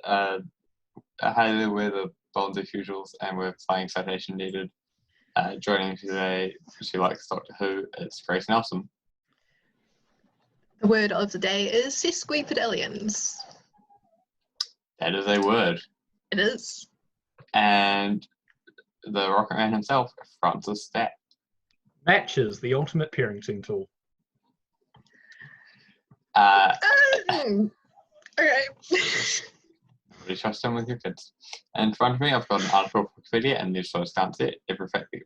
Hi there, we're the Bonds as Usuals, and we're playing Citation Needed. Joining me today, she likes Doctor Who, it's Grace Nelson. The word of the day is sesquipedalians. That is a word. It is. And the Rocket Man himself, Francis Stat. Matches, the ultimate parenting tool. Okay. Really trust him with your kids. In front of me, I've got an article from Wikipedia, and there's sort of stance it. Every fact that you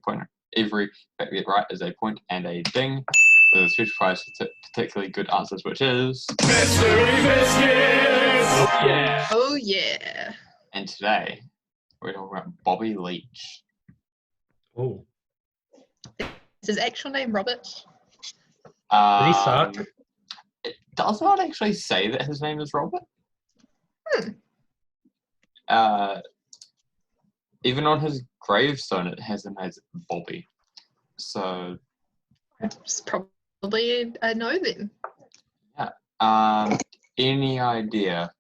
get right is a point and a ding. With a special prize for particularly good answers, which is Mystery Biscuits! Oh yeah. Oh yeah. And today, we're talking about Bobby Leach. Oh. Is his actual name Robert? Did he suck? It does not actually say that his name is Robert. Even on his gravestone, it has him as Bobby. So It's probably a no then. Yeah. Any idea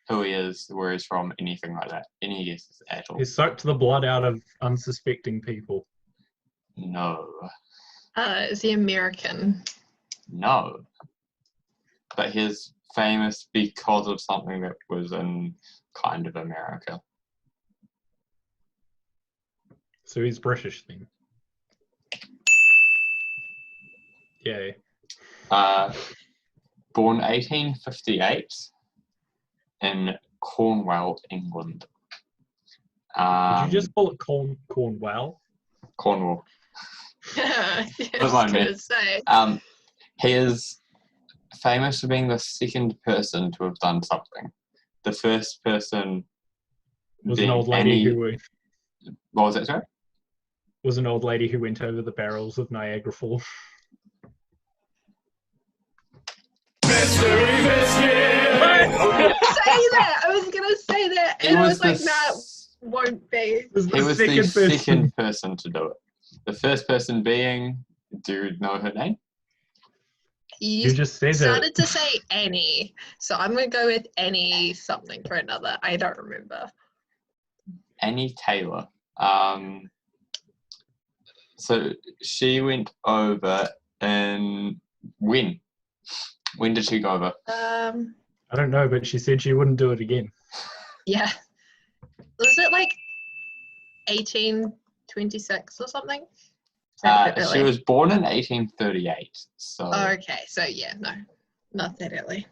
who he is, where he's from, anything like that? Any guesses at all? He sucked the blood out of unsuspecting people. No. Is he American? No. But he's famous because of something that was in kind of America. So he's British then. Yay. Born 1858 in Cornwall, England. Did you just call it Cornwall? Cornwall. Yeah, I was was I going to meant. say. He is famous for being the second person to have done something. The first person Was an old lady What was that, sorry? Was an old lady who went over the barrels of Niagara Falls. Mystery Biscuit! I was going to say that, and I was like, nah, won't be. He was the second person to do it. The first person being, do you know her name? You just said started to say Annie, so I'm going to go with Annie something for another. I don't remember. Annie Taylor. So she went over and when? When did she go over? I don't know, but she said she wouldn't do it again. Yeah. Was it like 1826 or something? She was born in 1838. So. Oh, okay, so yeah, no, not that early.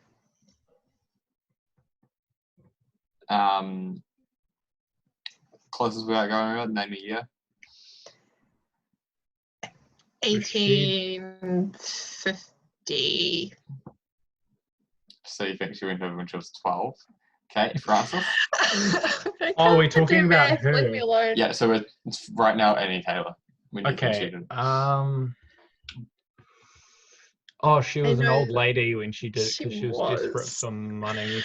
Closest without going over, name a year. 1850. So you think she went over when she was 12? Okay, Francis? Oh, we're talking about her. Leave me alone. Yeah, so it's right now Annie Taylor. Okay. Oh, she was an old lady when she did it because she was desperate for money.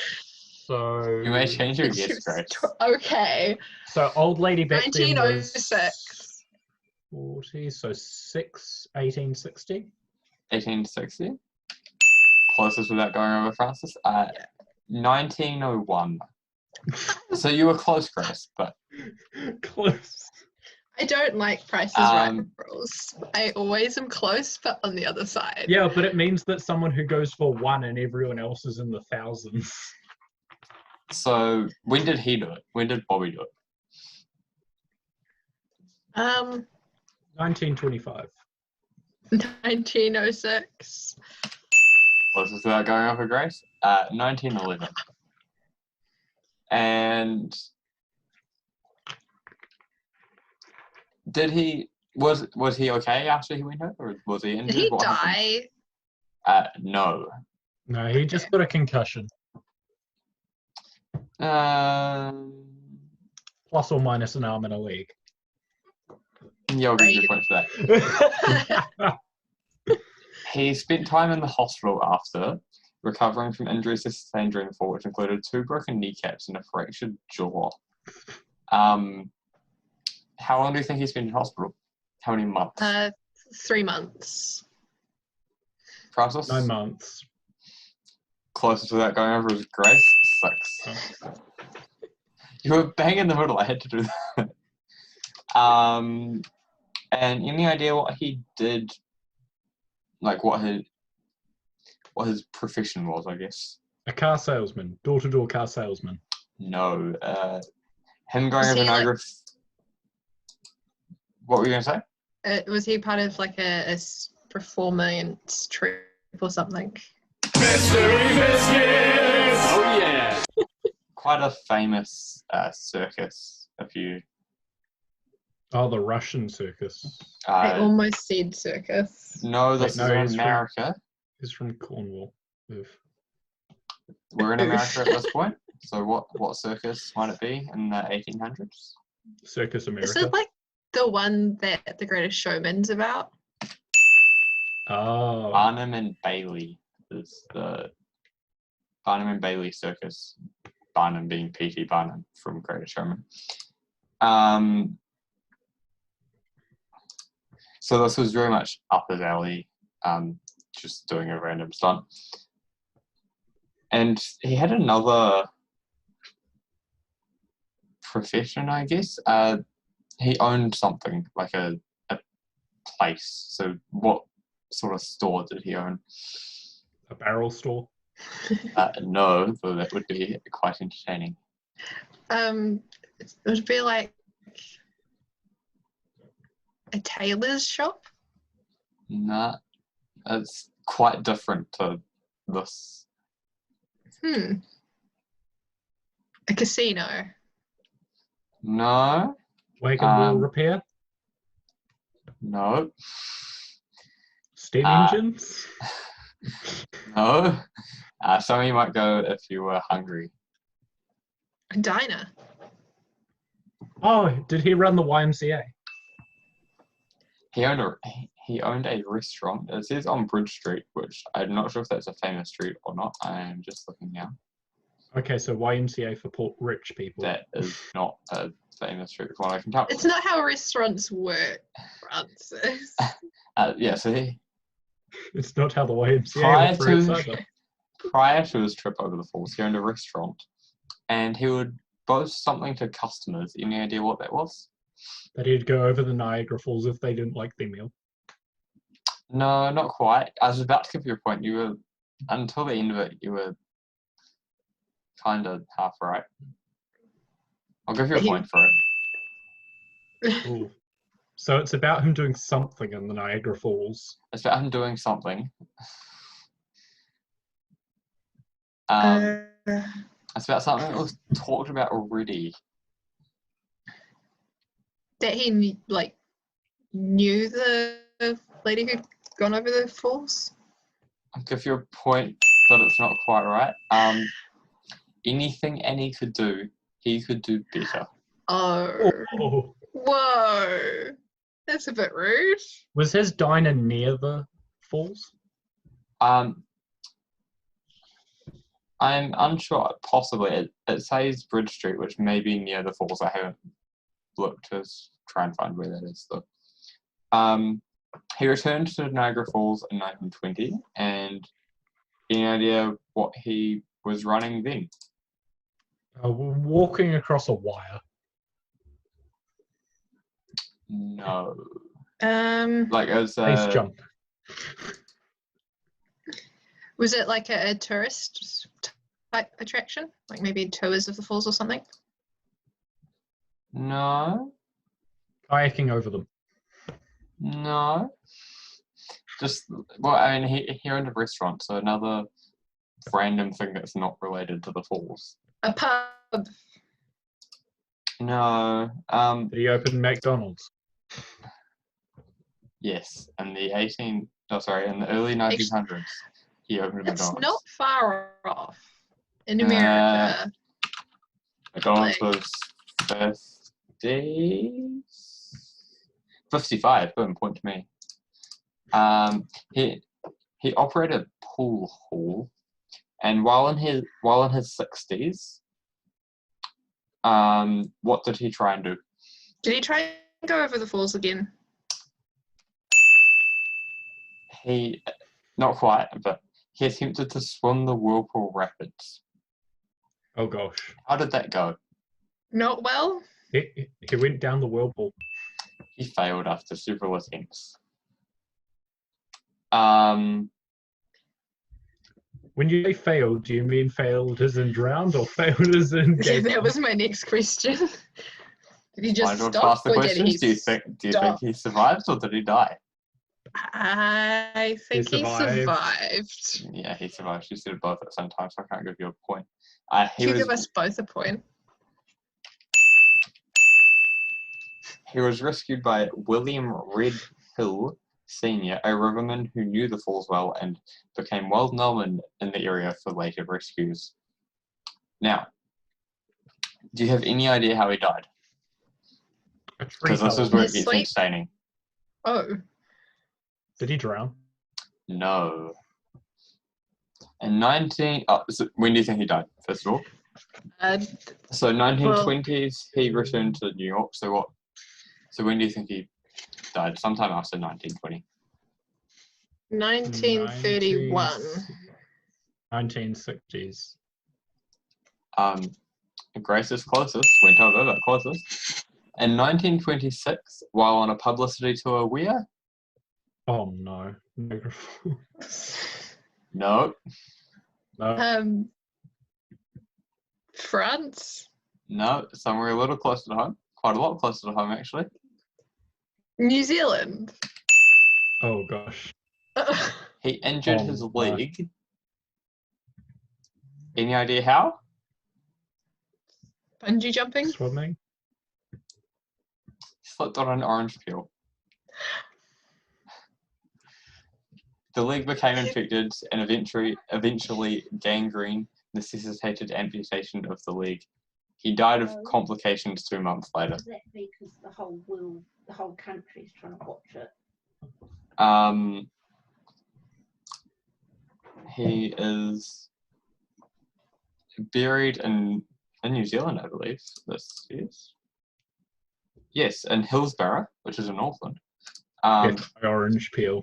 So you may change your guess, Grace. Okay. So old lady back then was 1906. 40, so 1860? 1860? Closest without going over, Francis? 1901. So you were close, Grace, but... Close. I don't like Price is Right rules. I always am close, but on the other side. Yeah, but it means that someone who goes for one and everyone else is in the thousands. So when did he do it? When did Bobby do it? 1925. 1906. Closest without going over, Grace? 1911. And... was he okay after he went over, or was he injured? Did he die? No. No, he just got a concussion. Plus or minus an arm and a leg. Yeah, I'll give you a point for that. He spent time in the hospital after recovering from injuries sustained during the fall, which included 2 broken kneecaps and a fractured jaw. How long do you think he spent in hospital? How many months? 3 months. Francis? 9 months. Closest without going over is Grace, 6. You were bang in the middle. I had to do that. And any idea what he did? Like what his profession was, I guess. A car salesman, door-to-door car salesman. No. Him going Was over he, like- Niagara. What were you gonna say? Was he part of like a performance troupe or something? Mystery Biscuits! Oh yeah! Quite a famous circus. If you. Oh, the Russian circus. I Uh, almost said circus. no, this Wait, is no, in he's from- America. He's from Cornwall. Oof. We're in America at this point. So what circus might it be in the 1800s? Circus America. Is it like the one that The Greatest Showman's about? Oh. Barnum and Bailey is the Barnum and Bailey Circus. Barnum being P.T. Barnum from Greatest Showman. So this was very much up his alley, just doing a random stunt. And he had another profession, I guess. He owned something, like a place. So what sort of store did he own? A barrel store. No, though that would be quite entertaining. It would be like a tailor's shop. Nah, it's quite different to this. A casino. No, Wagon wheel repair. no, Steam uh, engines. no. Some of you might go if you were hungry. A diner. Oh, did he run the YMCA? He owned a restaurant. It says on Bridge Street, which I'm not sure if that's a famous street or not. I am just looking now. Okay, so YMCA for poor, rich people. That is not a famous street, from what I can tell. It's not how restaurants work, Francis. Yeah, so he, It's not how the YMCA Prior operates to- either. prior to his trip over the falls, he owned a restaurant, and he would boast something to customers. Any idea what that was? That he'd go over the Niagara Falls if they didn't like their meal. No, not quite. I was about to give you a point. You were, until the end of it, you were kind of half right. I'll give you a point for it. Ooh. So it's about him doing something in the Niagara Falls. It's about him doing something. It's about something that was talked about already. That he knew the lady who'd gone over the falls. I'll give you a point, but it's not quite right. Anything Annie could do, he could do better. Oh. Oh. Whoa. That's a bit rude. Was his diner near the falls? I'm unsure. Possibly. It says Bridge Street, which may be near the falls. I haven't looked to try and find where that is, though. He returned to Niagara Falls in 1920, and any idea what he was running then? Walking across a wire. No. Like Like as Base jump. was it like a tourist type attraction? Like maybe tours of the falls or something? No. Kayaking over them. No. Just, well, I mean, he owned a restaurant, so another random thing that's not related to the falls. A pub. No. Did he open McDonald's? Yes, in the in the early 1900s, he opened a It's McDonald's. not far off. In America. McDonald's like- was 55. Boom, point to me. He operated a pool hall, and while in his 60s, what did he try and do? Did he try and go over the falls again? He, not quite, but he attempted to swim the Whirlpool Rapids. Oh gosh. How did that go? Not well. He went down the whirlpool. He failed after several attempts. When you say failed, do you mean failed as in drowned or failed as in Yeah, gave that up? was my next question. Did he just Might as well stop ask the or did questions. he Do you think stop? he survived or did he die? I think he survived. survived. Yeah, he survived. You said both at the same time, so I can't give you a point. Can you give us both a point? He was rescued by William Redhill Sr., a riverman who knew the falls well and became well known in the area for later rescues. Now, do you have any idea how he died? Because this is where it gets entertaining. Oh. Did he drown? No. In so when do you think he died, first of all? So 1920s, he returned to New York. So what? So when do you think he died? Sometime after 1920. 1931. 1960s. Grace is closest, went over, but closest. In 1926, while on a publicity tour, where? Oh no. No. No. France? No, somewhere a little closer to home. Quite a lot closer to home, actually. New Zealand? Oh gosh. He injured Oh, his no. leg. Any idea how? Bungee jumping? Swimming? Slipped on an orange peel. The leg became infected and eventually gangrene necessitated amputation of the leg. He died of complications 2 months later. Is that because the whole world, the whole country is trying to watch it? He is buried in New Zealand, I believe. This is. Yes, in Hillsborough, which is in Auckland. Orange peel.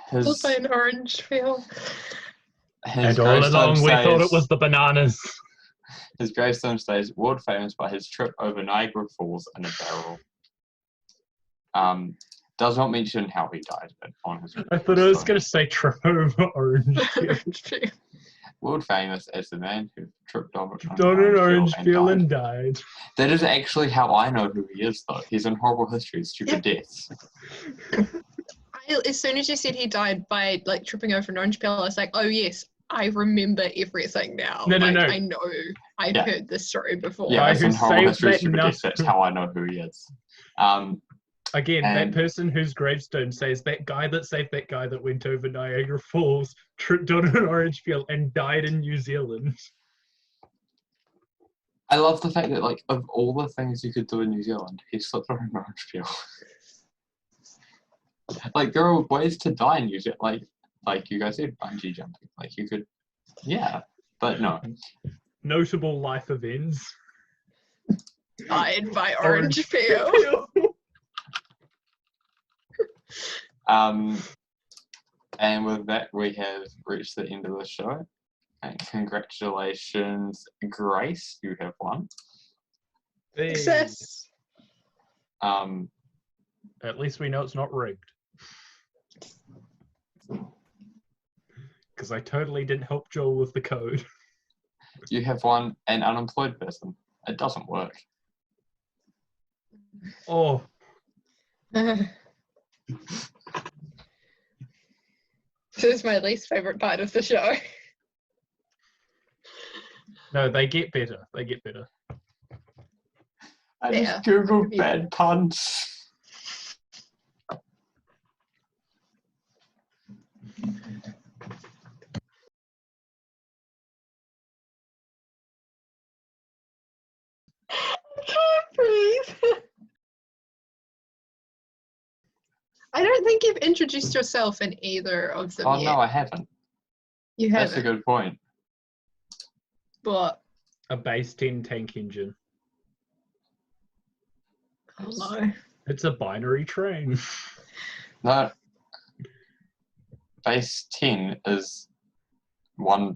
His by an orange peel. And all along we thought it was the bananas. His gravestone stays world famous by his trip over Niagara Falls in a barrel. Does not mention how he died on his. I thought I was going to say trip over orange peel. World famous as the man who tripped over an orange peel and died. That is actually how I know who he is, though. He's in Horrible History, Stupid Deaths. As soon as you said he died by like tripping over an orange peel, I was like, oh yes, I remember everything now. No. I know. I've heard this story before. Yeah, it's in Horrible History, Stupid Deaths. That's how I know who he is. Again, that person whose gravestone says that guy that saved that guy that went over Niagara Falls, tripped on an orange peel and died in New Zealand. I love the fact that, like, of all the things you could do in New Zealand, he slipped on an orange peel. Like, there are ways to die in New Zealand. Like you guys said, bungee jumping. Like, you could, yeah, but no. Notable life events. Died by orange peel. And with that, we have reached the end of the show. And congratulations, Grace, you have won. Success. At least we know it's not rigged. Because I totally didn't help Joel with the code. You have won an unemployed person. It doesn't work. Oh. This is my least favourite part of the show. No, they get better. They get better. I just googled bad puns. I can't breathe. I don't think you've introduced yourself in either of them yet. No, I haven't. You haven't. That's a good point. What? A base 10 tank engine. Oh no. It's a binary train. No. Base 10 is one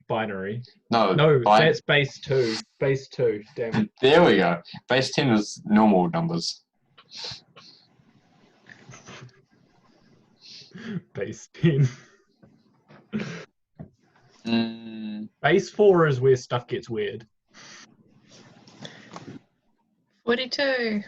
binary. No, No, that's base 2. Base 2, damn it. There we go. Base 10 is normal numbers. Base 10. Base 4 is where stuff gets weird. 42.